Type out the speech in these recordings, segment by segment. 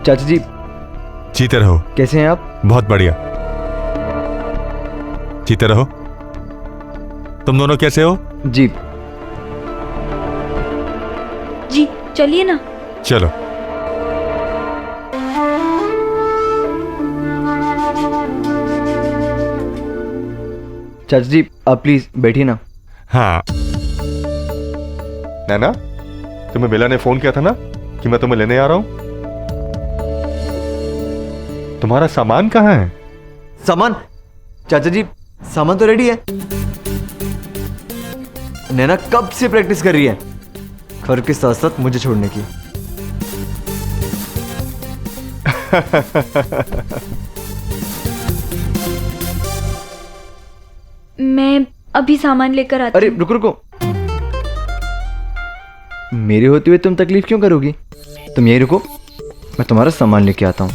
चाचा जी जीते रहो। कैसे हैं आप? बहुत बढ़िया, जीते रहो। तुम दोनों कैसे हो? जी जी चलिए ना। चलो। चाचा जी आप प्लीज बैठिए ना। हाँ नैना, तुम्हें बेला ने फोन किया था ना कि मैं तुम्हें लेने आ रहा हूं। तुम्हारा सामान कहाँ है? सामान? चाचा जी सामान तो रेडी है। नैना कब से प्रैक्टिस कर रही है घर के साथ साथ मुझे छोड़ने की। मैं अभी सामान लेकर आती अरे हूँ। रुको रुको, मेरे होते हुए तुम तकलीफ क्यों करोगी? तुम यहीं रुको, मैं तुम्हारा सामान लेके आता हूँ।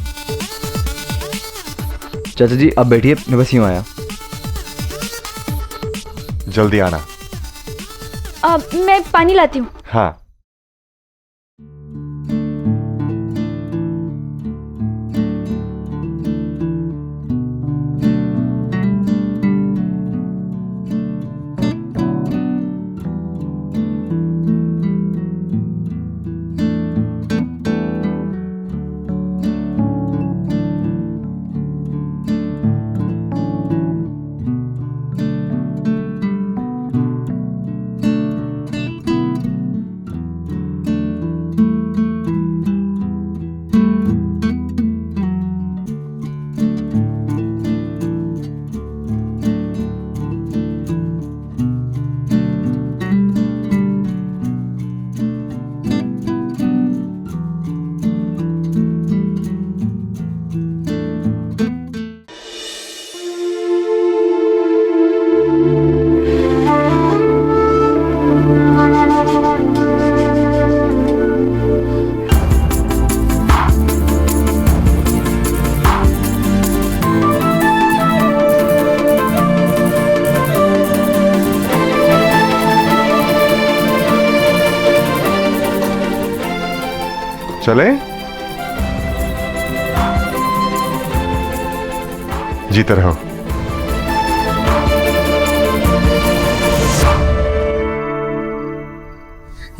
चाचा जी आप बैठिए, मैं बस यूँ आया। जल्दी आना। मैं पानी लाती हूँ। हाँ। चले? जीते रहो।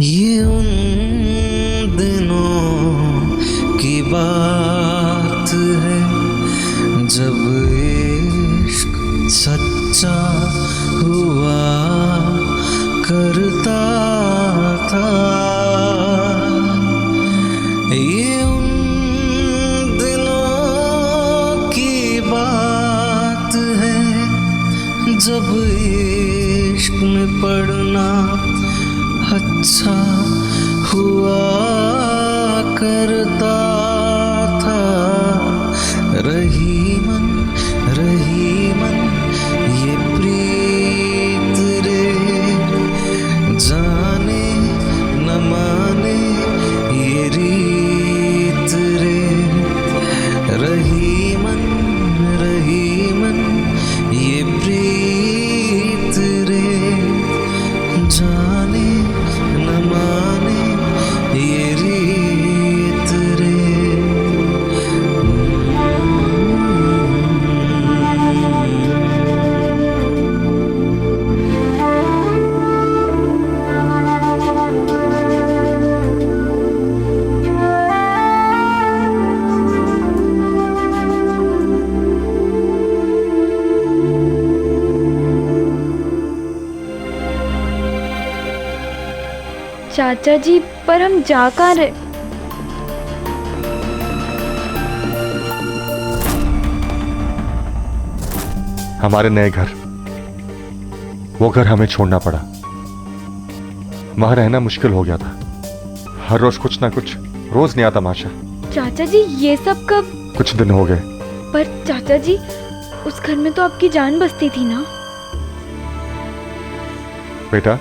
ये उन दिनों की बात है जब इश्क सच्चा हुआ करता था। ये उन दिनों की बात है जब इश्क में पड़ना अच्छा हुआ करता था। रही मन ये प्रीत रे, जाने न माने ये रीत रे। रही मन ये प्रीत रे, जाने न माने ये रीत रे। चाचा जी पर हम जा कहाँ रहे? हमारे नए घर, वो घर हमें छोड़ना पड़ा। वहां रहना मुश्किल हो गया था। हर रोज कुछ ना कुछ, रोज नया तमाशा। चाचा जी ये सब कब? कुछ दिन हो गए। पर चाचा जी उस घर में तो आपकी जान बसती थी ना। बेटा,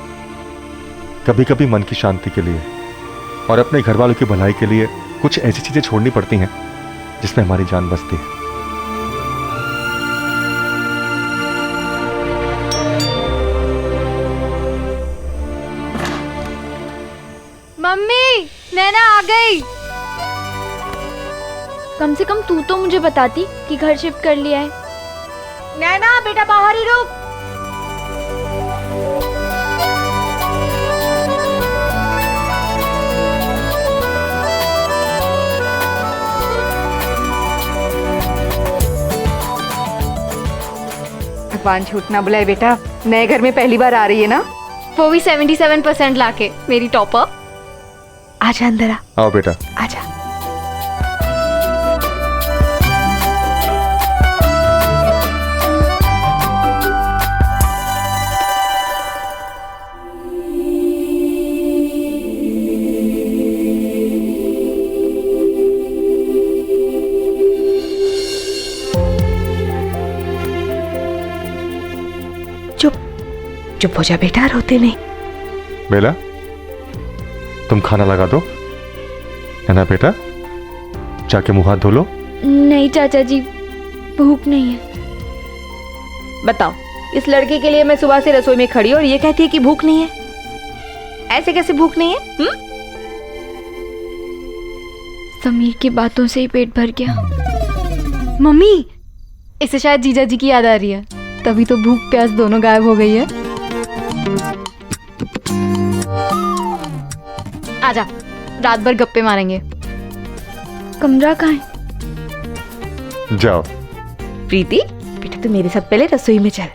कभी कभी मन की शांति के लिए और अपने घर वालों की भलाई के लिए कुछ ऐसी चीजें छोड़नी पड़ती हैं जिसमें हमारी जान बसती है। मम्मी, नैना आ गई। कम से कम तू तो मुझे बताती कि घर शिफ्ट कर लिया है। नैना बेटा बाहर ही रुक। भगवान झूठ ना बुलाए बेटा, नए घर में पहली बार आ रही है ना, वो भी 77% लाके, मेरी टॉपर। आजा अंदर आ। आओ बेटा। आजा। चुप हो जा बेटा, रोते नहीं। बेला, तुम खाना लगा दो। है ना बेटा, जाके मुंह हाथ धो लो। नहीं चाचा जी, भूख नहीं है। बताओ, इस लड़के के लिए मैं सुबह से रसोई में खड़ी और ये कहती है कि भूख नहीं है। ऐसे कैसे भूख नहीं है? समीर की बातों से ही पेट भर गया। मम्मी, इसे शायद जीजा जी की याद आ रही है, तभी तो भूख प्यास दोनों गायब हो गई है। आजा, रात भर गप्पे मारेंगे। कमरा कहाँ है? जाओ। प्रीति बेटा, तू मेरे साथ पहले रसोई में चल।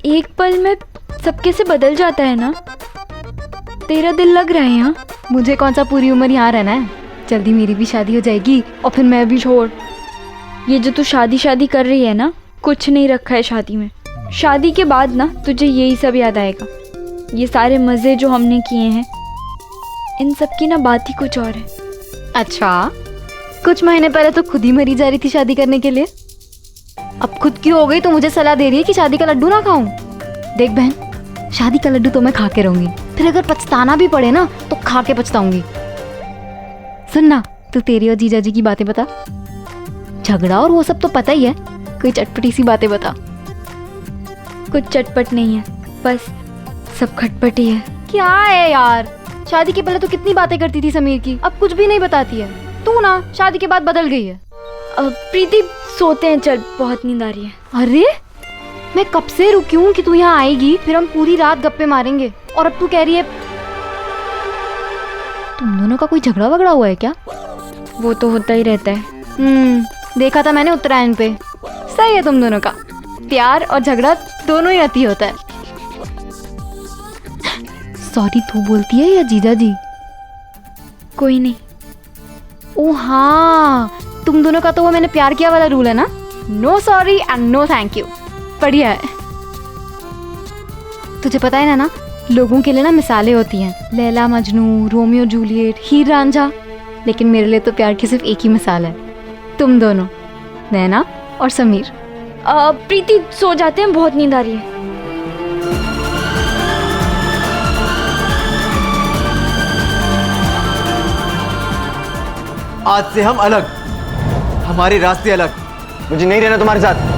एक पल में सब कैसे बदल जाता है ना। तेरा दिल लग रहा है यहाँ? मुझे कौन सा पूरी उम्र यहाँ रहना है, जल्दी मेरी भी शादी हो जाएगी और फिर मैं भी। छोड़, ये जो तू शादी शादी कर रही है ना, कुछ नहीं रखा है शादी में। शादी के बाद ना तुझे यही सब याद आएगा। ये सारे मज़े जो हमने किए हैं, इन सब की ना बात ही कुछ और है। अच्छा, कुछ महीने पहले तो खुद ही मरी जा रही थी शादी करने के लिए, अब खुद की हो गई तो मुझे सलाह दे रही है कि शादी का लड्डू ना खाऊं। देख बहन, शादी का लड्डू तो मैं खा के रहूंगी, फिर अगर पछताना भी पड़े ना तो खा के पछताऊंगी। सुन ना, तू तेरी और जीजा जी की बातें बता। झगड़ा और वो सब तो पता ही है, कोई चटपटी सी बातें बता। कुछ चटपट नहीं है, बस सब खटपट ही है। क्या है यार, शादी के पहले तो कितनी बातें करती थी समीर की, अब कुछ भी नहीं बताती है। तू ना शादी के बाद बदल गई है। प्रीति सोते हैं, चल, बहुत नींद आ रही है। अरे मैं कब से रुकी हूँ कि तू यहाँ आएगी, फिर हम पूरी रात गप्पे मारेंगे, और अब तू कह रही है। तुम दोनों का कोई झगड़ा वगड़ा हुआ है क्या? वो तो होता ही रहता है। देखा था मैंने उत्तरायण पे। सही है तुम दोनों का, प्यार और झगड़ा दोनों ही अति होता है। सॉरी तू बोलती है या जीजा जी? कोई नहीं। ओ हाँ, तुम दोनों का तो वो मैंने प्यार किया वाला रूल है ना, no sorry and no thank you. बढ़िया है। तुझे पता है ना, लोगों के लिए ना मिसालें होती हैं, लैला मजनू, रोमियो जूलियट, हीर रांझा, लेकिन मेरे लिए तो प्यार की सिर्फ एक ही मिसाल है, तुम दोनों, नैना और समीर। प्रीति सो जाते हैं, बहुत नींद आ रही है। आज से हम अलग, हमारे रास्ते अलग। मुझे नहीं रहना तुम्हारे साथ।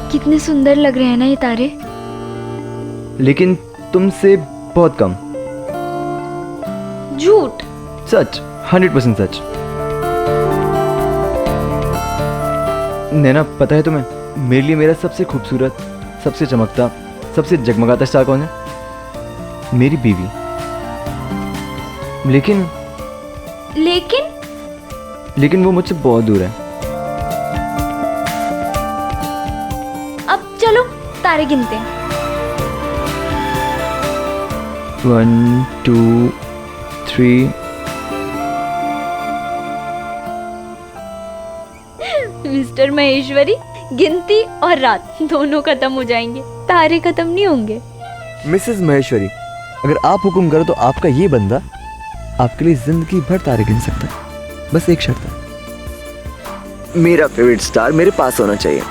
कितने सुंदर लग रहे हैं ना ये तारे। लेकिन तुमसे बहुत कम। झूठ। सच, 100% सच। नैना, पता है तुम्हें मेरे लिए मेरा सबसे खूबसूरत, सबसे चमकता, सबसे जगमगाता स्टार कौन है? मेरी बीवी। लेकिन वो मुझसे बहुत दूर है। अब चलो तारे गिनते हैं। 1 2 3। मिस्टर महेश्वरी, गिनती और रात दोनों खत्म हो जाएंगे, तारे खत्म नहीं होंगे। मिसेस महेश्वरी, अगर आप हुक्म करो तो आपका ये बंदा आपके लिए जिंदगी भर तारे गिन सकता है। बस एक शर्त है, मेरा फेवरेट स्टार मेरे पास होना चाहिए।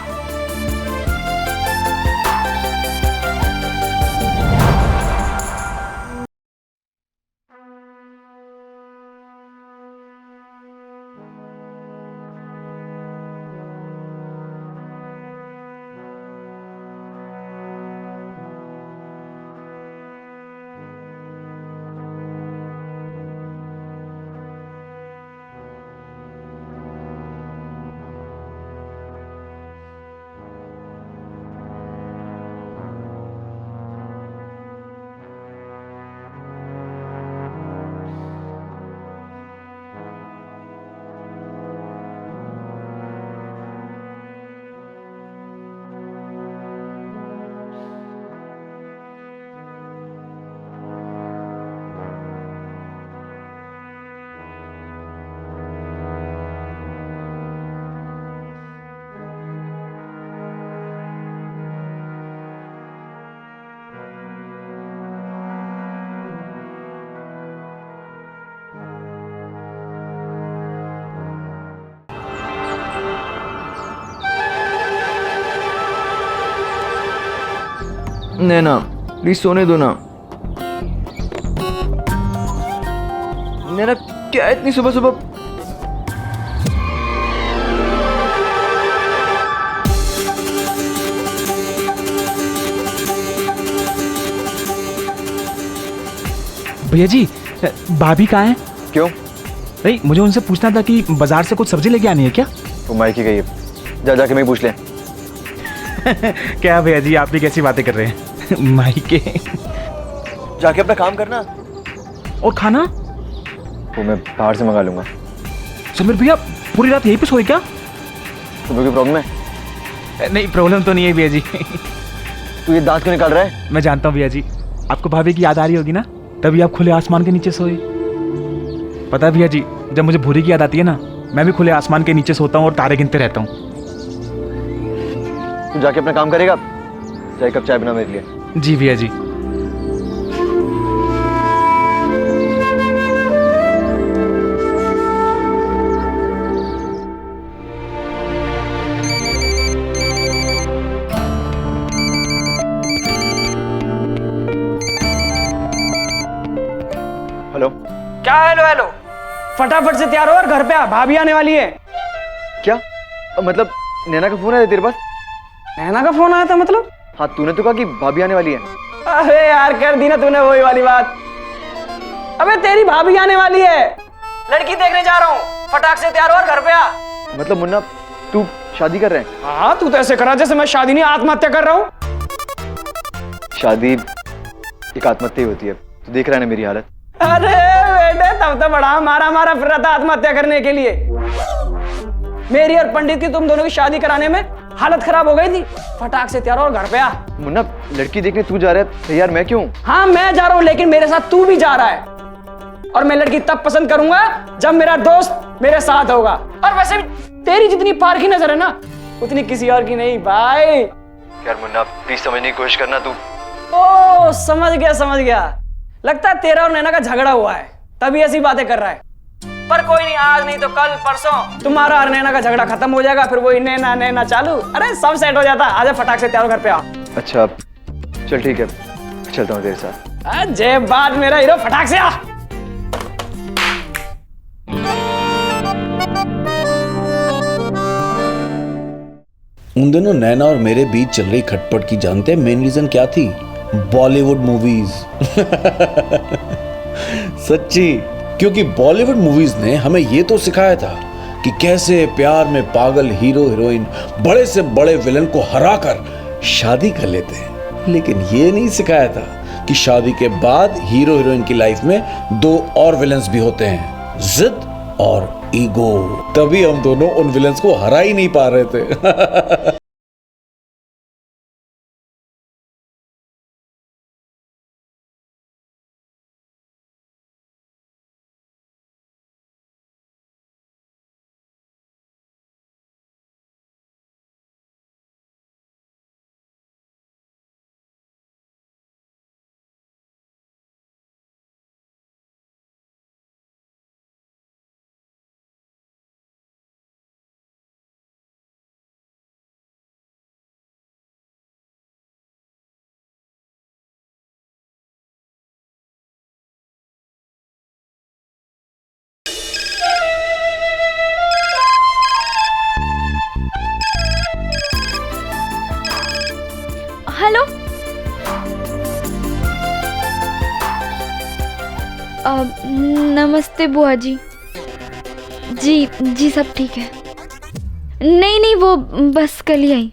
नैना, प्लीज सोने दो ना। नैना, क्या इतनी सुबह सुबह? भैया जी, भाभी कहाँ हैं? क्यों? नहीं, मुझे उनसे पूछना था कि बाजार से कुछ सब्जी लेके आनी है क्या? वो मायके गई है, जाके मैं पूछ ले। क्या भैया जी, आप भी कैसी बातें कर रहे हैं? मायके जाके अपना काम करना। और खाना? वो मैं बाहर से मंगा लूंगा। समीर भैया पूरी रात यहीं पे सोए क्या? तुम्हें कोई प्रॉब्लम है? नहीं, प्रॉब्लम तो नहीं है भैया जी। तू ये दांत क्यों निकाल रहा है? मैं जानता हूँ भैया जी, आपको भाभी की याद आ रही होगी ना, तभी आप खुले आसमान के नीचे सोए। पता है भैया जी, जब मुझे भूरी की याद आती है ना, मैं भी खुले आसमान के नीचे सोता हूँ और तारे गिनते रहता हूँ। तू जाके अपना काम करेगा? चाहे कप चाय बना मेरे लिए। जी भैया जी। हेलो। क्या हेलो हेलो? फटाफट से तैयार हो और घर पे आ, भाभी आने वाली है। क्या मतलब? नैना का फोन आया तेरे पास? नैना का फोन आया था मतलब? हाँ, तूने तो कहा कि भाभी आने वाली है। अरे यार, कर दी ना तूने वही वाली बात। अबे तेरी भाभी आने वाली है, लड़की देखने जा रहा हूँ। फटाक से तैयार हो और घर पे आ। मतलब मुन्ना, तू शादी कर रहे हैं? हाँ, तू तो ऐसे करा जैसे मैं शादी नहीं आत्महत्या कर रहा हूँ। शादी एक आत्महत्या ही होती है। तू देख रहा है ना मेरी हालत? अरे बेटे, तब तो बड़ा मारा मारा फिर रहा था आत्महत्या करने के लिए। मेरी और पंडित की तुम दोनों की शादी कराने में हालत खराब हो गई थी। फटाक से तैयार हो और घर पे आ। मुन्ना, लड़की देखने तू जा रहा है, तैयार मैं क्यों? हाँ, मैं जा रहा हूँ, लेकिन मेरे साथ तू भी जा रहा है। और मैं लड़की तब पसंद करूंगा जब मेरा दोस्त मेरे साथ होगा। और वैसे भी तेरी जितनी पार की नजर है ना, उतनी किसी और की नहीं भाई। यार मुन्ना, प्लीज समझने की कोशिश करना तू। ओ समझ गया समझ गया, लगता है तेरा और नैना का झगड़ा हुआ है, तभी ऐसी बातें कर रहा है। पर कोई नहीं, आज नहीं तो कल परसों तुम्हारा और नैना का झगड़ा खत्म हो जाएगा, फिर वही नैना नैना चालू। अरे सब सेट हो जाता। आजा फटाक से तैयार हो, घर पे आओ। अच्छा चल ठीक है, चलता हूँ तेरे साथ। जय बात मेरा हीरो, फटाक से आ। उन दिनों नैना और मेरे बीच चल रही खटपट की जानते हैं मेन रीजन क्या थी? बॉलीवुड मूवीज। सच्ची, क्योंकि बॉलीवुड मूवीज ने हमें ये तो सिखाया था कि कैसे प्यार में पागल हीरो हीरोइन बड़े से बड़े विलन को हराकर शादी कर लेते हैं, लेकिन ये नहीं सिखाया था कि शादी के बाद हीरो हीरोइन की लाइफ में 2 और विलन्स भी होते हैं, जिद और ईगो। तभी हम दोनों उन विलन्स को हरा ही नहीं पा रहे थे। हेलो। नमस्ते बुआ जी। जी सब ठीक है। नहीं वो बस कल ही आई।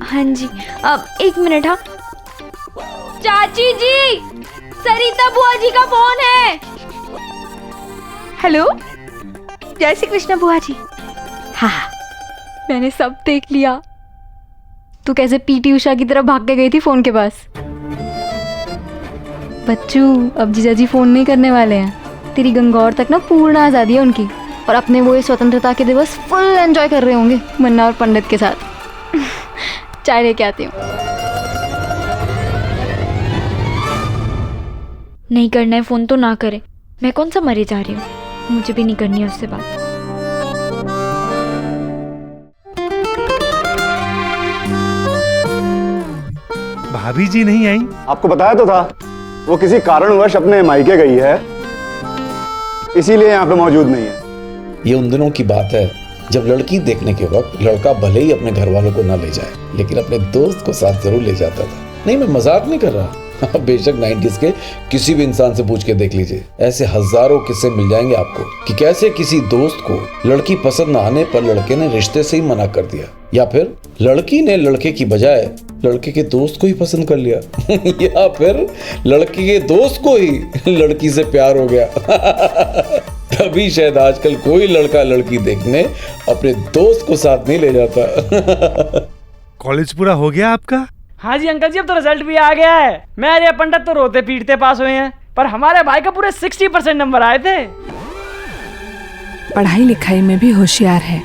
हाँ जी, अब 1 मिनट। हाँ चाची जी, सरिता बुआ जी का फोन है। हेलो, जय श्री कृष्ण बुआ जी। हाँ, मैंने सब देख लिया। तू कैसे पीटी उषा की तरह भाग के गई थी फोन के पास। बच्चू, अब जीजाजी फोन नहीं करने वाले हैं। तेरी गंगौर तक ना पूर्ण आज़ादी है उनकी, और अपने वो ये स्वतंत्रता के दिवस फुल एंजॉय कर रहे होंगे मन्ना और पंडित के साथ। चाय लेके आती हूँ। नहीं करना है फोन तो ना करे। मैं कौन सा मरे जा रही हूँ, मुझे भी नहीं करनी है उससे बात। भाभी जी नहीं आई? आपको बताया तो था, वो किसी कारणवश अपने मायके गई है, इसीलिए यहाँ पे मौजूद नहीं है। ये उन दिनों की बात है जब लड़की देखने के वक्त लड़का भले ही अपने घर वालों को ना ले जाए, लेकिन अपने दोस्त को साथ जरूर ले जाता था। नहीं, मैं मजाक नहीं कर रहा। बेशक 90s के किसी भी इंसान से पूछ के देख लीजिए, ऐसे हजारों किस्से मिल जाएंगे आपको कि कैसे किसी दोस्त को लड़की पसंद न आने पर लड़के ने रिश्ते से ही मना कर दिया, या फिर लड़की ने लड़के की बजाय लड़के के दोस्त को ही पसंद कर लिया, या फिर लड़के के दोस्त को ही लड़की से प्यार हो गया। तभी शायद आजकल कोई लड़का लड़की देखने अपने दोस्त को साथ नहीं ले जाता। कॉलेज पूरा हो गया आपका? हाँ जी अंकल जी, अब तो रिजल्ट भी आ गया है। मैं और ये पंडित तो रोते पीटते पास हुए हैं, पर हमारे भाई का पूरे 60% नंबर आए थे। पढ़ाई लिखाई में भी होशियार है।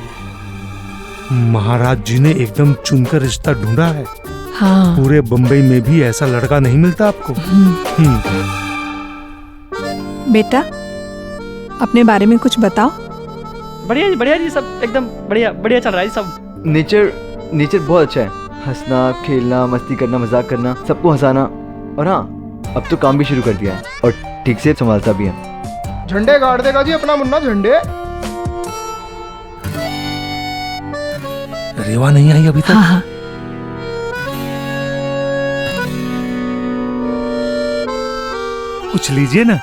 महाराज जी ने एकदम चुनकर रिश्ता ढूंढा है। हाँ। पूरे बम्बई में भी ऐसा लड़का नहीं मिलता आपको। बेटा, अपने बारे में कुछ बताओ। बढ़िया जी, सब एकदम बढ़िया चल रहा है सब। नेचर बहुत अच्छा है। हंसना, खेलना, मस्ती करना, मजाक करना, सबको हंसाना, और हाँ अब तो काम भी शुरू कर दिया है और ठीक से संभालता भी है। झंडे गाड़ देगा जी अपना मुन्ना, झंडे। रेवा नहीं आई अभी तक? हाँ। कुछ लीजिए ना।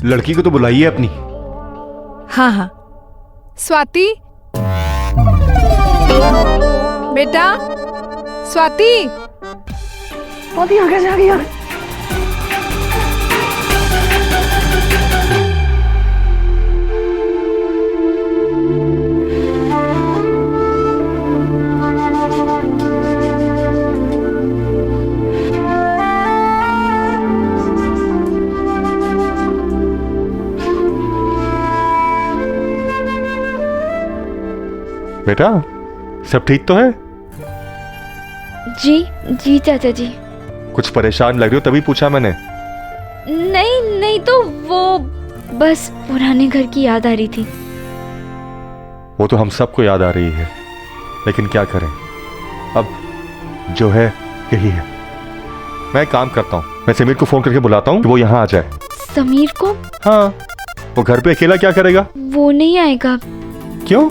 लड़की को तो बुलाइए अपनी। हाँ। स्वाति, बेटा, स्वाति। आ गया। बेटा, सब ठीक तो है? जी चाचा जी। कुछ परेशान लग रही हो तभी पूछा मैंने। नहीं तो वो बस पुराने घर की याद आ रही थी। वो तो हम सबको याद आ रही है, लेकिन क्या करें, अब जो है यही है। मैं एक काम करता हूँ, मैं समीर को फोन करके बुलाता हूँ कि वो यहाँ आ जाए। समीर को? हाँ, वो घर पे अकेला क्या करेगा? वो नहीं आएगा। क्यों?